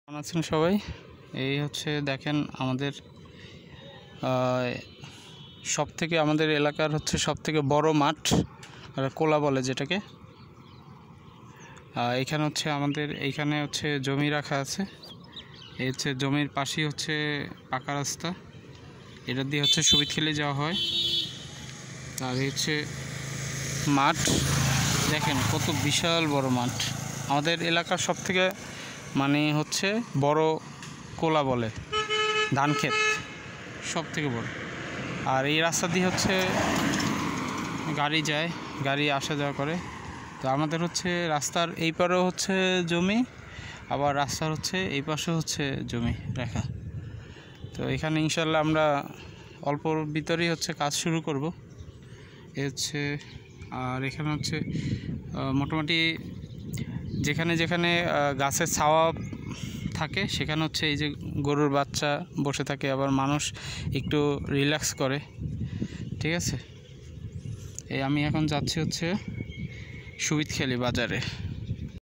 কেমন আছেন সবাই? এই হচ্ছে দেখেন আমাদের সবথেকে আমাদের এলাকার হচ্ছে সবথেকে বড় মাঠ, আর কোলা বলে যেটাকে। এখানে হচ্ছে আমাদের এইখানে হচ্ছে জমি রাখা আছে। এই হচ্ছে জমির পাশেই হচ্ছে পাকা রাস্তা, এটা দিয়ে হচ্ছে সুবিদখালি যাওয়া হয়। আর এই হচ্ছে মাঠ, দেখেন কত বিশাল বড় মাঠ। আমাদের এলাকার সবথেকে মানে হচ্ছে বড় কোলা বলে, ধান ক্ষেত সব থেকে বড়। আর এই রাস্তা দিয়ে হচ্ছে গাড়ি যায়, গাড়ি আসা যাওয়া করে। তো আমাদের হচ্ছে রাস্তার এই পারেও হচ্ছে জমি, আবার রাস্তার হচ্ছে এই পাশে হচ্ছে জমি রাখা। তো এখানে ইনশাল্লাহ আমরা অল্পর ভিতরেই হচ্ছে কাজ শুরু করব। এ হচ্ছে, আর এখানে হচ্ছে মোটামুটি যেখানে যেখানে গাছের ছাওয়া থাকে সেখানে হচ্ছে এই যে গরুর বাচ্চা বসে থাকে, আবার মানুষ একটু রিল্যাক্স করে। ঠিক আছে, এই আমি এখন যাচ্ছি হচ্ছে সুবিদখালি বাজারে।